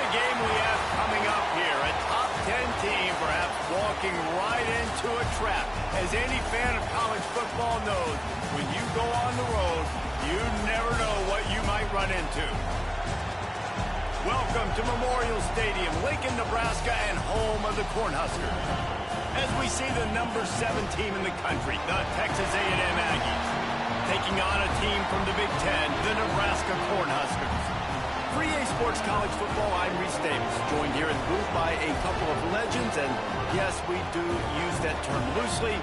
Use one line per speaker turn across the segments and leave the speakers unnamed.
the game we have coming up here. A top 10 team perhaps walking right into a trap. As any fan of college football knows, when you go on the road, you never know what you might run into. Welcome to Memorial Stadium, Lincoln, Nebraska, and home of the Cornhuskers. As we see the number 7 team in the country, the Texas A&M Aggies, taking on a team from the Big Ten, the Nebraska Cornhuskers. For EA Sports College Football, I'm Reese Davis, joined here in the booth by a couple of legends, and yes, we do use that term loosely.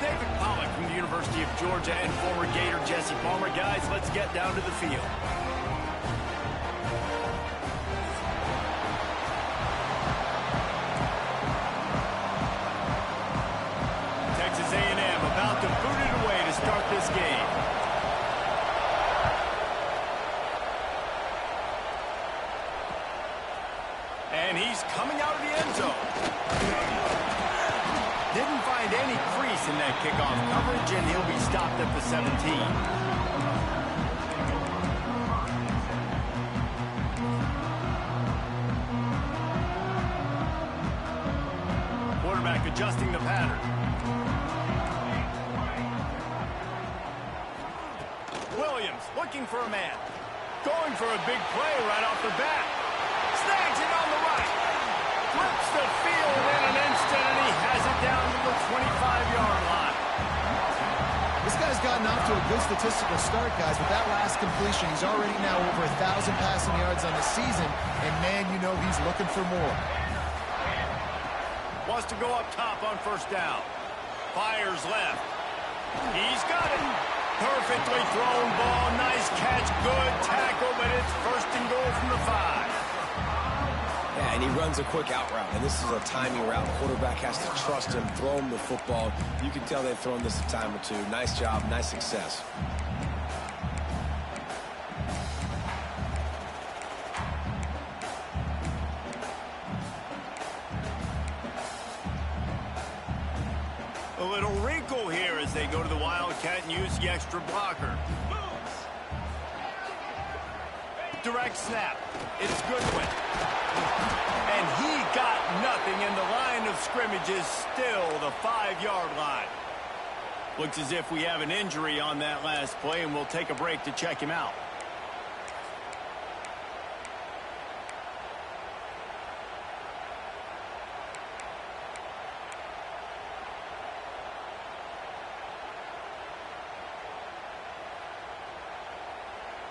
David Pollack from the University of Georgia and former Gator Jesse Palmer. Guys, let's get down to the field. Texas A&M about to boot it away to start this game. And he's coming out of the end zone. Didn't find any crease in that kickoff coverage, and he'll be stopped at the 17. Quarterback adjusting the pattern. Williams looking for a man. Going for a big play right off the bat. Snags it on the right. Flips the field in an instant, and he has it down to the 25-yard line.
This guy's gotten off to a good statistical start, guys. With that last completion, he's already now over 1,000 passing yards on the season, and man, you know he's looking for more.
Wants to go up top on first down. Fires left. He's got it. Perfectly thrown ball. Nice catch. Good tackle, but it's first and goal from the 5.
Yeah, and he runs a quick out route, and this is a timing route. The quarterback has to trust him, throw him the football. You can tell they've thrown this a time or two. Nice job, nice success.
A little wrinkle here as they go to the Wildcat and use the extra blocker. Direct snap. It's Goodwin. And he got nothing, and the line of scrimmage is still the 5-yard line. Looks as if we have an injury on that last play, and we'll take a break to check him out.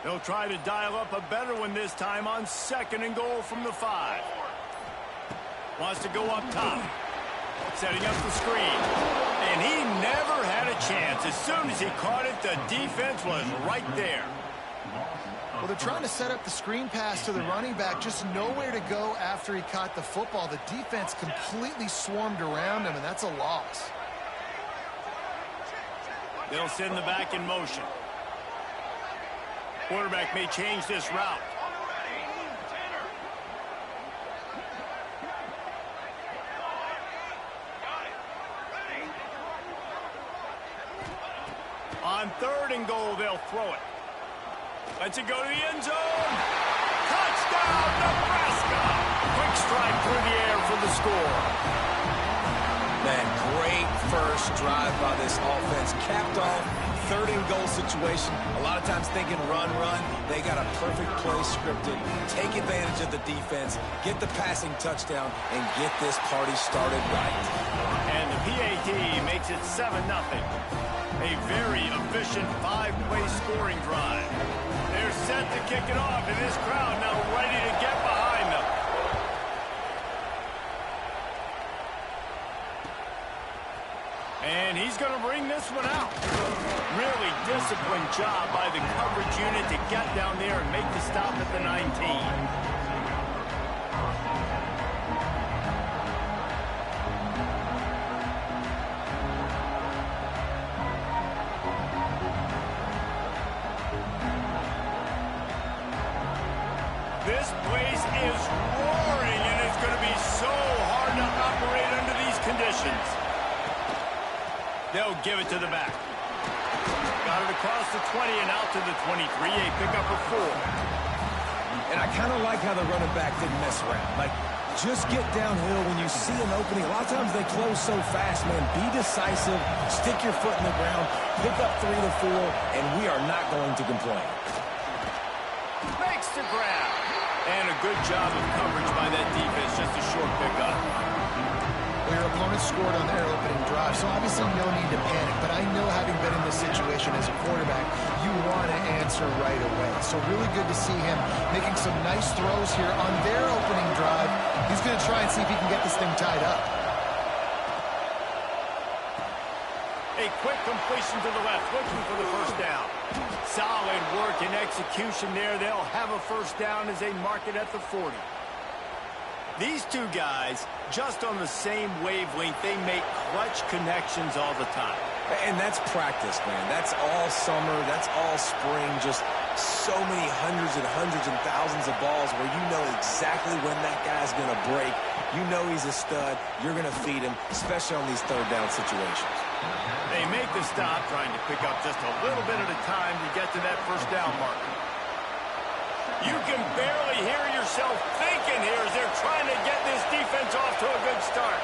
They'll try to dial up a better one this time on second and goal from the 5. Wants to go up top. Setting up the screen. And he never had a chance. As soon as he caught it, the defense was right there.
Well, they're trying to set up the screen pass to the running back. Just nowhere to go after he caught the football. The defense completely swarmed around him, and that's a loss.
They'll send the back in motion. Quarterback may change this route. On third and goal, they'll throw it. Lets it go to the end zone. Touchdown, Nebraska! Quick strike through the air for the score.
Man, great first drive by this offense. Capped off, third and goal situation. A lot of times thinking run. They got a perfect play scripted. Take advantage of the defense, get the passing touchdown, and get this party started right.
And the PAT makes it 7-0. A very efficient 5-play scoring drive. They're set to kick it off, and this crowd now ready to get behind them. And he's going to bring this one out. Really disciplined job by the coverage unit to get down there and make the stop at the 19. This place is roaring, and it's going to be so hard to operate under these conditions. They'll give it to the back. Got it across the 20 and out to the 23. A pickup of 4.
And I kind of like how the running back didn't mess around. Like, just get downhill when you see an opening. A lot of times they close so fast, man. Be decisive, stick your foot in the ground, pick up 3 to 4, and we are not going to complain.
Makes the grab. And a good job of coverage by that defense, just a short pickup.
Well, your opponent scored on their opening drive, so obviously no need to panic. But I know, having been in this situation as a quarterback, you want to answer right away. So really good to see him making some nice throws here on their opening drive. He's going to try and see if he can get this thing tied up.
A quick completion to the left, looking for the first down. Solid work and execution there. They'll have a first down as they mark it at the 40. These two guys, just on the same wavelength, they make clutch connections all the time.
And that's practice, man. That's all summer. That's all spring. Just so many hundreds and thousands of balls where you know exactly when that guy's going to break. You know he's a stud. You're going to feed him, especially on these third down situations.
They make the stop, trying to pick up just a little bit at a time to get to that first down marker. You can barely hear yourself thinking here as they're trying to get this defense off to a good start.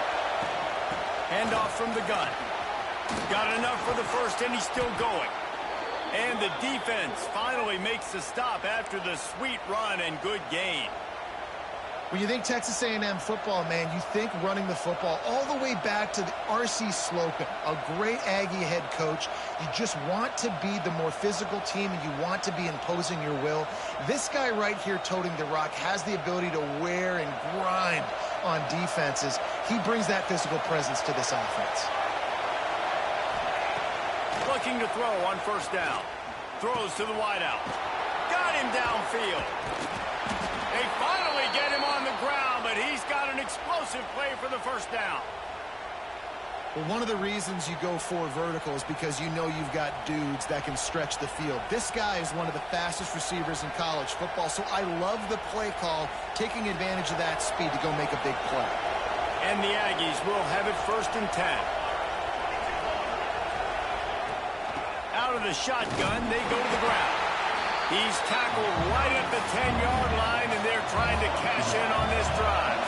Handoff from the gun. Got enough for the first, and he's still going. And the defense finally makes the stop after the sweet run and good gain.
When you think Texas A&M football, man, you think running the football all the way back to the R.C. Slocum, a great Aggie head coach. You just want to be the more physical team, and you want to be imposing your will. This guy right here toting the rock has the ability to wear and grind on defenses. He brings that physical presence to this offense.
Looking to throw on first down. Throws to the wideout. Got him downfield. They finally get him on the ground, but he's got an explosive play for the first down.
Well, one of the reasons you go for vertical is because you know you've got dudes that can stretch the field. This guy is one of the fastest receivers in college football, so I love the play call, taking advantage of that speed to go make a big play.
And the Aggies will have it 1st and 10. Out of the shotgun, they go to the ground. He's tackled right at the 10-yard line, and they're trying to cash in on this drive.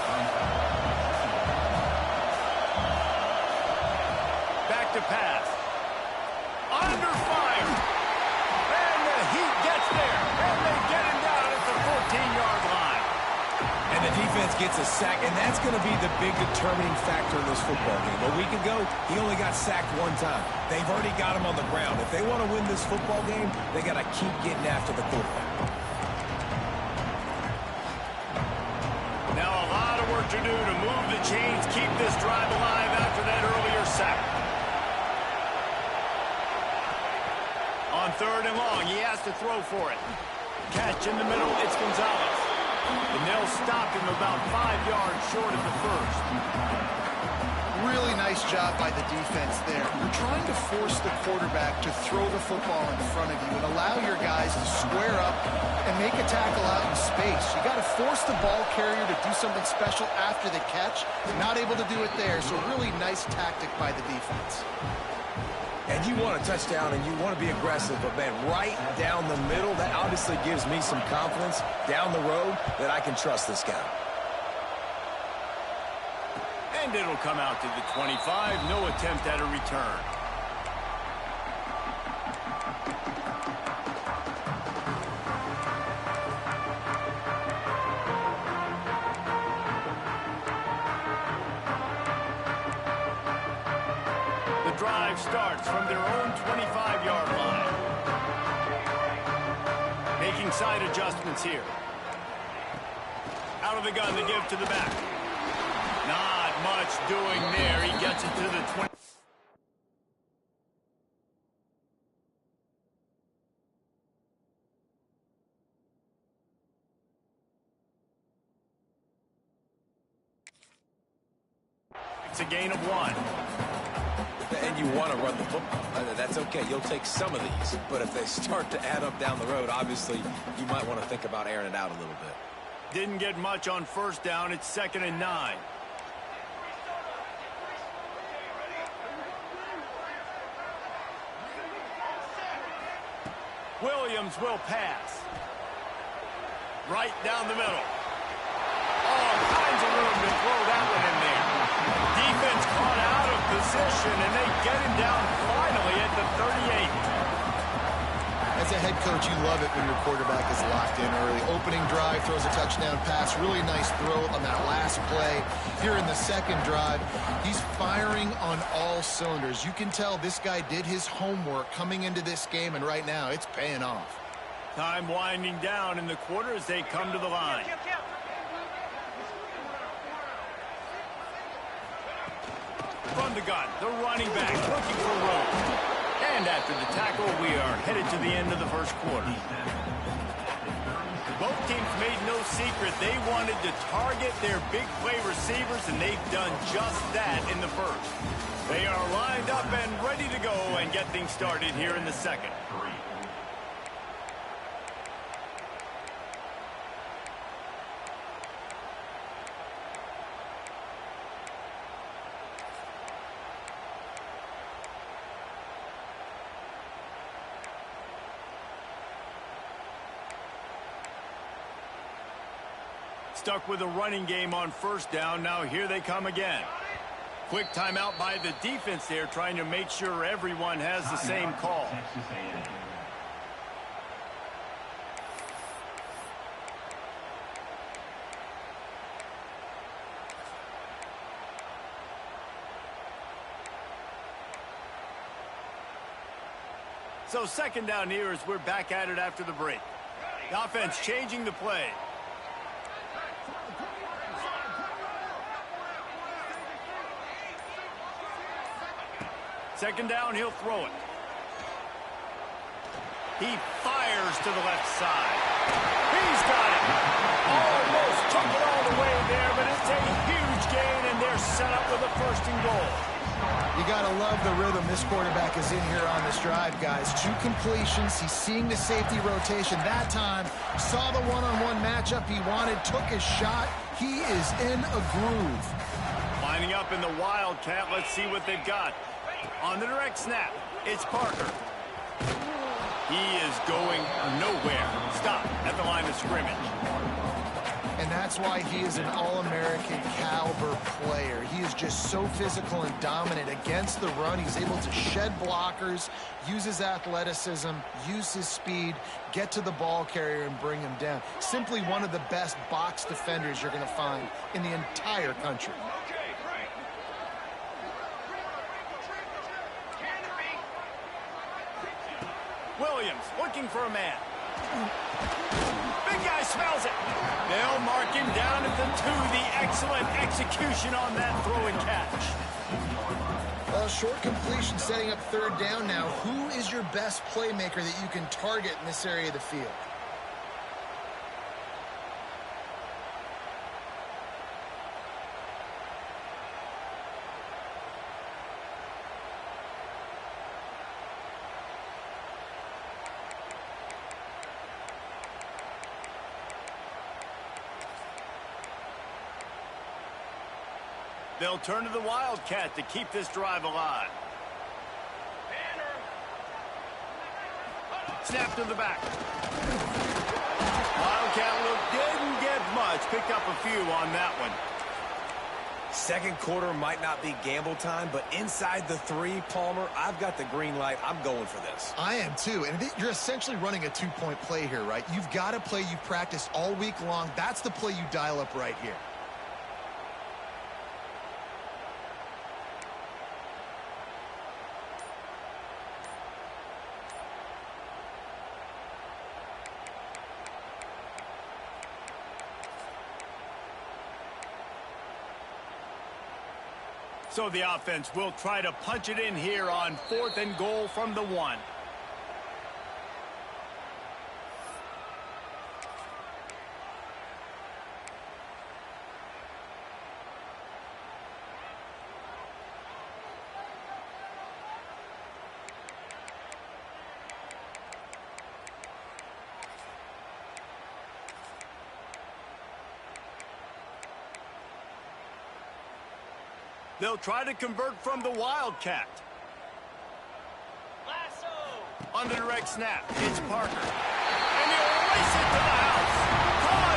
Back to pass. Under fire. And the Heat gets there, and they get him down at the 14-yard line.
And the defense gets a sack, and that's going to be the big determining factor in this football game. A week ago, he only got sacked 1 time. They've already got him on the ground. If they want to win this football game, they got to keep getting after the quarterback.
Now a lot of work to do to move the chains, keep this drive alive after that earlier sack. On 3rd and long, he has to throw for it. Catch in the middle, it's Gonzalez. And they'll stop him about 5 yards short of the first.
Really nice job by the defense there. You're trying to force the quarterback to throw the football in front of you and allow your guys to square up and make a tackle out in space. You got to force the ball carrier to do something special after the catch. Not able to do it there, so really nice tactic by the defense.
And you want a touchdown, and you want to be aggressive, but, man, right down the middle, that obviously gives me some confidence down the road that I can trust this guy.
And it'll come out to the 25. No attempt at a return. The drive starts from their own 25-yard line. Making side adjustments here. Out of the gun, they give to the back. Not much doing there. He gets it to the 20. It's a gain of 1.
And you want to run the football. That's okay. You'll take some of these. But if they start to add up down the road, obviously, you might want to think about airing it out a little bit.
Didn't get much on first down. It's 2nd and 9. Williams will pass. Right down the middle. All kinds of room to throw that one in there. Defense caught out of position, and they get him down finally at the 38.
As a head coach, you love it when your quarterback is locked in early. Opening drive, throws a touchdown pass. Really nice throw on that last play. Here in the second drive, he's firing on all cylinders. You can tell this guy did his homework coming into this game, and right now it's paying off.
Time winding down in the quarter as they come to the line. From the gun, the running back looking for room. And after the tackle, we are headed to the end of the first quarter. Both teams made no secret they wanted to target their big play receivers, and they've done just that in the first. They are lined up and ready to go and get things started here in the second. Stuck with a running game on first down. Now here they come again. Quick timeout by the defense there, trying to make sure everyone has the same call. So second down here as we're back at it after the break. The offense changing the play. Second down, he'll throw it. He fires to the left side. He's got it. Almost took it all the way there, but it's a huge gain, and they're set up with a first and goal.
You got to love the rhythm this quarterback is in here on this drive, guys. 2 completions. He's seeing the safety rotation. That time, saw the one-on-one matchup he wanted, took his shot. He is in a groove.
Lining up in the Wildcat. Let's see what they've got. On the direct snap, it's Parker. He is going nowhere. Stop at the line of scrimmage.
And that's why he is an All-American caliber player. He is just so physical and dominant against the run. He's able to shed blockers, use his athleticism, use his speed, get to the ball carrier and bring him down. Simply one of the best box defenders you're going to find in the entire country.
Williams looking for a man. Big guy smells it. They'll mark him down at the 2. The excellent execution on that throw and catch.
Short completion setting up third down now. Who is your best playmaker that you can target in this area of the field?
They'll turn to the Wildcat to keep this drive alive. Snap to the back. Wildcat look didn't get much. Picked up a few on that one.
Second quarter might not be gamble time, but inside the 3, Palmer, I've got the green light. I'm going for this.
I am too. And you're essentially running a 2-point play here, right? You've got a play you practice all week long. That's the play you dial up right here.
So the offense will try to punch it in here on 4th and goal from the 1. They'll try to convert from the Wildcat. On the direct snap, it's Parker. And he'll race it to the house. Caught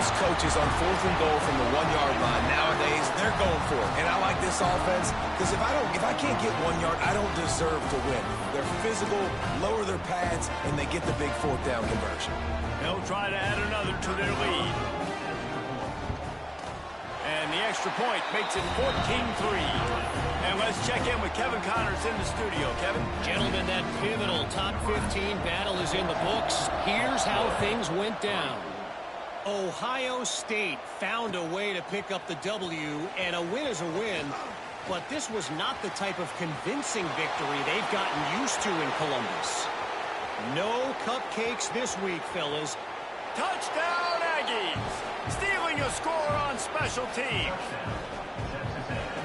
Most coaches on 4th and goal from the 1-yard line nowadays, they're going for it. And I like this offense because if I can't get 1 yard, I don't deserve to win. They're physical, lower their pads, and they get the big 4th down conversion.
They'll try to add another to their lead. And the extra point makes it 14-3. And let's check in with Kevin Connors in the studio. Kevin?
Gentlemen, that pivotal top 15 battle is in the books. Here's how things went down. Ohio State found a way to pick up the W, and a win is a win. But this was not the type of convincing victory they've gotten used to in Columbus. No cupcakes this week, fellas.
Touchdown, Aggies! Stealing a score on special teams.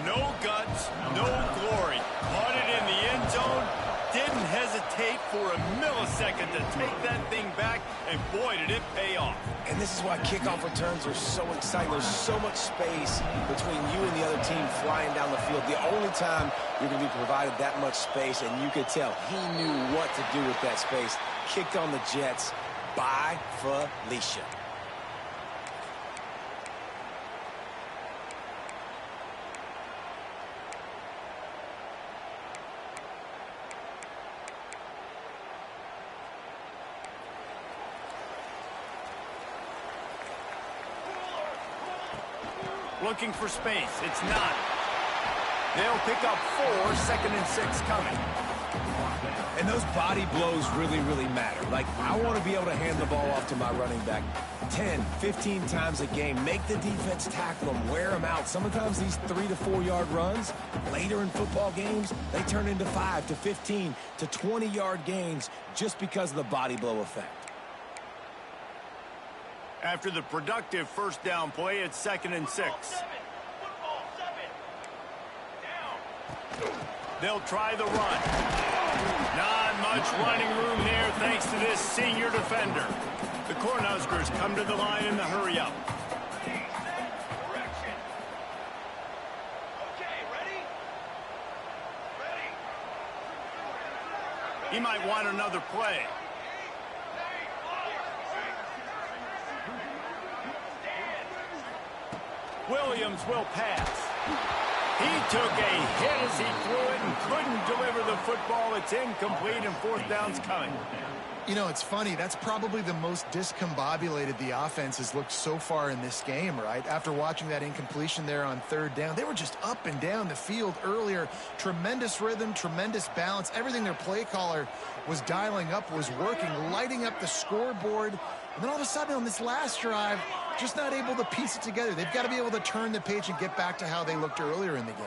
No guts, no glory. Caught it in the end zone. Didn't hesitate for a millisecond to take that thing back, and boy, did it pay off.
And this is why kickoff returns are so exciting. There's so much space between you and the other team flying down the field. The only time you're going to be provided that much space, and you could tell he knew what to do with that space. Kicked on the Jets by Felicia.
Looking for space. It's not. They'll pick up 4, 2nd and 6 coming.
And those body blows really, really matter. Like, I want to be able to hand the ball off to my running back 10, 15 times a game. Make the defense tackle them, wear them out. Sometimes these 3 to 4 yard runs, later in football games, they turn into 5 to 15 to 20 yard gains just because of the body blow effect.
After the productive first down play, it's 2nd and 6. They'll try the run. Not much running room there thanks to this senior defender. The Cornhuskers come to the line in the hurry-up. He might want another play. Williams will pass. He took a hit as he threw it and couldn't deliver the football. It's incomplete, and 4th down's coming.
You know, it's funny. That's probably the most discombobulated the offense has looked so far in this game, right? After watching that incompletion there on 3rd down, they were just up and down the field earlier. Tremendous rhythm, tremendous balance. Everything their play caller was dialing up was working, lighting up the scoreboard. And then all of a sudden on this last drive, just not able to piece it together. They've got to be able to turn the page and get back to how they looked earlier in the game.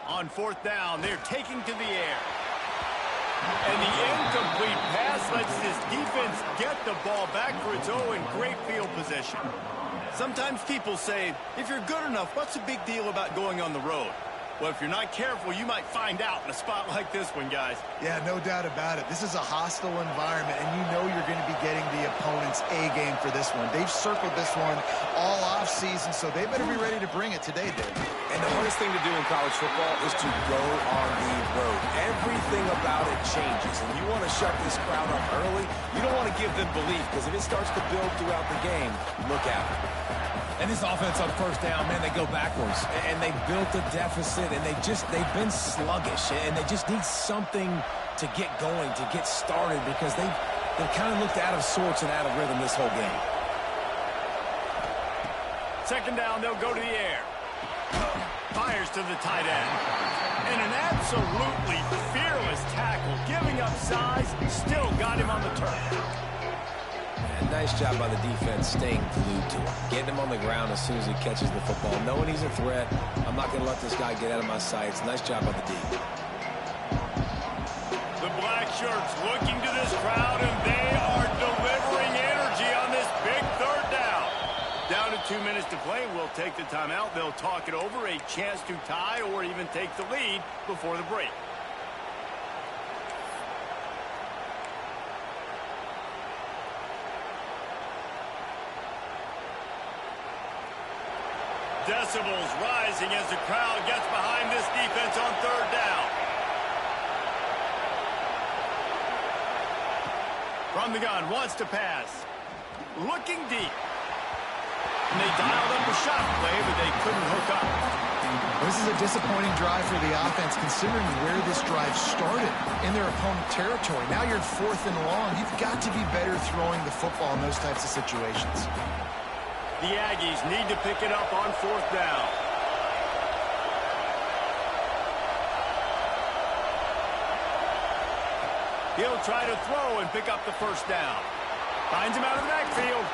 On 4th down, they're taking to the air. And the incomplete pass lets this defense get the ball back for its own in great field position. Sometimes people say, if you're good enough, what's the big deal about going on the road? Well, if you're not careful, you might find out in a spot like this one, guys.
Yeah, no doubt about it. This is a hostile environment, and you know you're going to be getting the opponent's A game for this one. They've circled this one all offseason, so they better be ready to bring it today, Dave.
And the hardest thing to do in college football is to go on the road. Everything about it changes, and you want to shut this crowd up early. You don't want to give them belief, because if it starts to build throughout the game, look out. And this offense on 1st down, man, they go backwards. And they built a deficit, and they've been sluggish. And they just need something to get going, to get started, because they've kind of looked out of sorts and out of rhythm this whole game.
2nd down, they'll go to the air. Fires to the tight end. And an absolutely fearless tackle, giving up size, still got him on the turf.
And nice job by the defense staying glued to him. Getting him on the ground as soon as he catches the football. Knowing he's a threat, I'm not going to let this guy get out of my sights. Nice job by the D.
The black shirts looking to this crowd, and they are delivering energy on this big 3rd down. Down to 2 minutes to play. We'll take the timeout. They'll talk it over. A chance to tie or even take the lead before the break. Decibels rising as the crowd gets behind this defense on 3rd down. From the gun, wants to pass. Looking deep. And they dialed up a shot play, but they couldn't hook up.
This is a disappointing drive for the offense, considering where this drive started, in their opponent territory. Now you're 4th and long. You've got to be better throwing the football in those types of situations.
The Aggies need to pick it up on 4th down. He'll try to throw and pick up the first down. Finds him out of the backfield.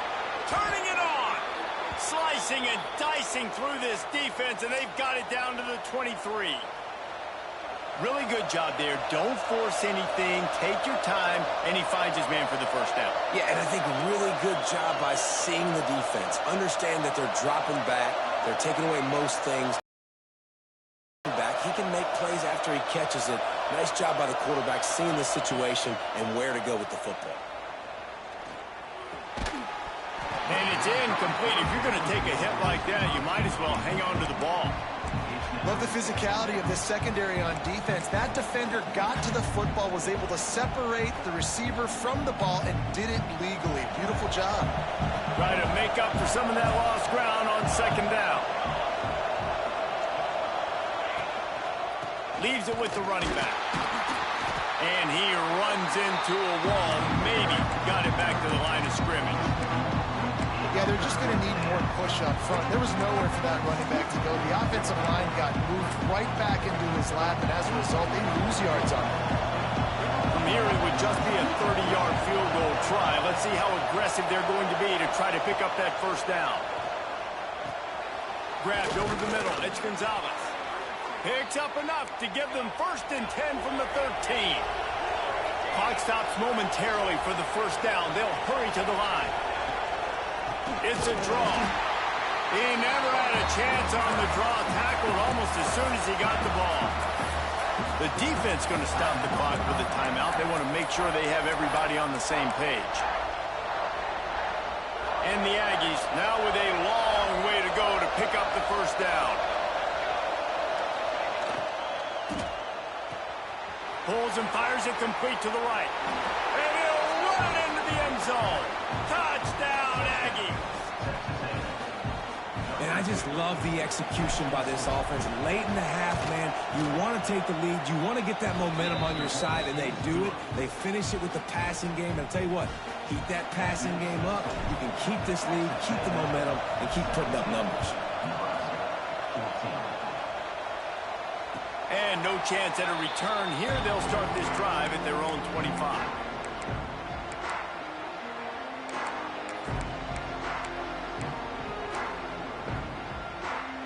Turning it on. Slicing and dicing through this defense, and they've got it down to the 23. Really good job there. Don't force anything. Take your time, and he finds his man for the first down.
Yeah, and I think really good job by seeing the defense. Understand that they're dropping back. They're taking away most things. Back, he can make plays after he catches it. Nice job by the quarterback seeing the situation and where to go with the football.
And it's incomplete. If you're going to take a hit like that, you might as well hang on to the ball.
Love the physicality of this secondary on defense. That defender got to the football, was able to separate the receiver from the ball, and did it legally. Beautiful job.
Try to make up for some of that lost ground on 2nd down. Leaves it with the running back. And he runs into a wall. Maybe got it back to the line of scrimmage.
Yeah, they're just going to need more push up front. There was nowhere for that running back to go. The offensive line got moved right back into his lap, and as a result, they lose yards on him.
From here, it would just be a 30-yard field goal try. Let's see how aggressive they're going to be to try to pick up that first down. Grabbed over the middle. It's Gonzalez. Picks up enough to give them 1st and 10 from the 13. Clock stops momentarily for the first down. They'll hurry to the line. It's a draw. He never had a chance on the draw. Tackled almost as soon as he got the ball. The defense going to stop the clock with a timeout. They want to make sure they have everybody on the same page. And the Aggies now with a long way to go to pick up the first down. Pulls and fires it complete to the right. And he'll run it into the end zone. Touchdown, Aggies.
And I just love the execution by this offense. Late in the half, man, you want to take the lead. You want to get that momentum on your side, and they do it. They finish it with the passing game. And I'll tell you what, keep that passing game up. You can keep this lead, keep the momentum, and keep putting up numbers.
And no chance at a return here. They'll start this drive at their own 25.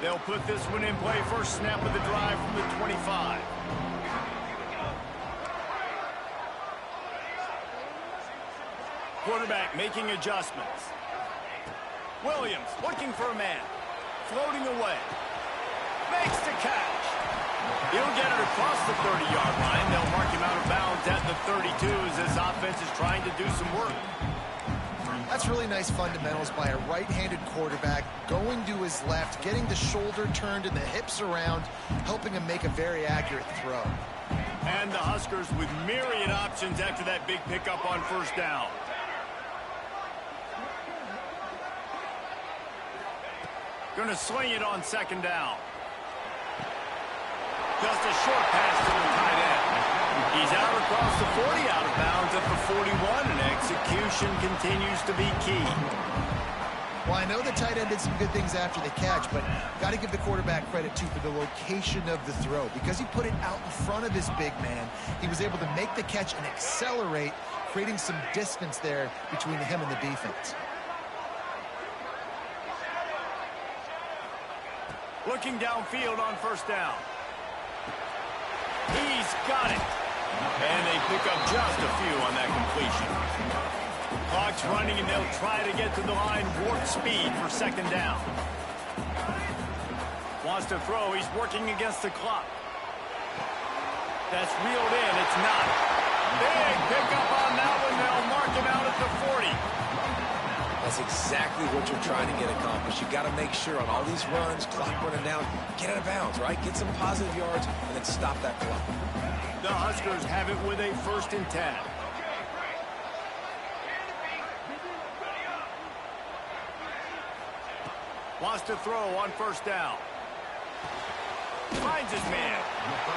They'll put this one in play. First snap of the drive from the 25. Quarterback making adjustments. Williams looking for a man. Floating away. Makes the catch. He'll get it across the 30-yard line. They'll mark him out of bounds at the 32 as this offense is trying to do some work.
That's really nice fundamentals by a right-handed quarterback, going to his left, getting the shoulder turned and the hips around, helping him make a very accurate throw.
And the Huskers with myriad options after that big pickup on first down. Going to swing it on 2nd down. Just a short pass to the tight end. He's out across the 40, out of bounds at the 41, and execution continues to be key.
Well, I know the tight end did some good things after the catch, but got to give the quarterback credit, too, for the location of the throw. Because he put it out in front of his big man, he was able to make the catch and accelerate, creating some distance there between him and the defense.
Looking downfield on first down. He's got it. And they pick up just a few on that completion. Clock's running, and they'll try to get to the line warp speed for 2nd down. Wants to throw. He's working against the clock. That's reeled in. It's not. Big pickup on that one. They'll mark him out at the 40.
That's exactly what you're trying to get accomplished. You got to make sure on all these runs, clock running down, get out of bounds, right? Get some positive yards, and then stop that clock.
The Huskers have it with a 1st and 10. Wants to throw on first down. Finds his man.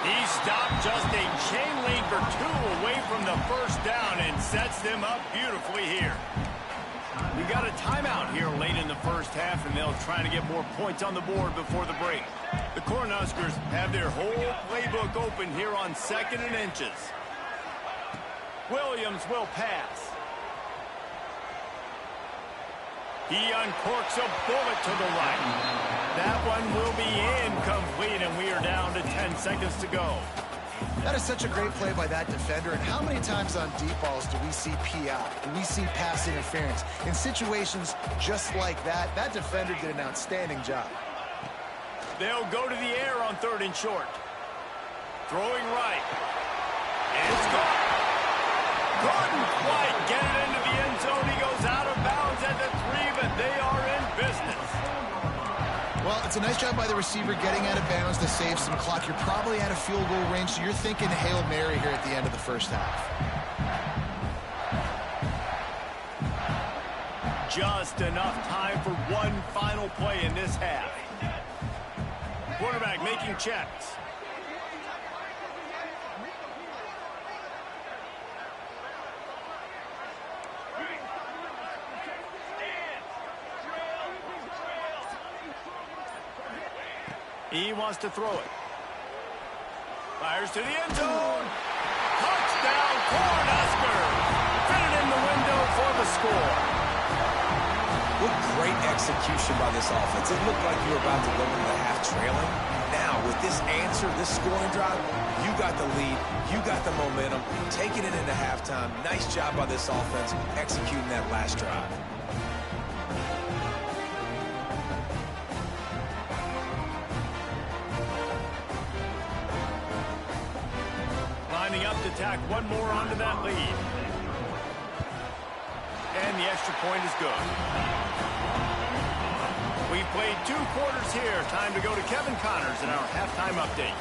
He stopped just a chain link or two away from the first down and sets them up beautifully here. We got a timeout here late in the first half, and they'll try to get more points on the board before the break. The Cornhuskers have their whole playbook open here on 2nd and inches. Williams will pass. He uncorks a bullet to the right. That one will be incomplete, and we are down to 10 seconds to go.
That is such a great play by that defender. And how many times on deep balls do we see PI? Do we see pass interference? In situations just like that, that defender did an outstanding job.
They'll go to the air on 3rd and short. Throwing right. And it's gone. Couldn't quite get it into the end zone. He goes out of bounds at the 3, but they are in business.
Well, it's a nice job by the receiver getting out of bounds to save some clock. You're probably out of field goal range, so you're thinking Hail Mary here at the end of the first half.
Just enough time for one final play in this half. Quarterback making checks. He wants to throw it. Fires to the end zone. Touchdown, Cornhuskers. Fitted in the window for the score.
What great execution by this offense. It looked like you were about to go into the half trailing. Now, with this answer, this scoring drive, you got the lead. You got the momentum. Taking it into halftime. Nice job by this offense executing that last drive.
Lining up to tack one more onto that lead. And the extra point is good. We've played 2 quarters here. Time to go to Kevin Connors in our halftime update.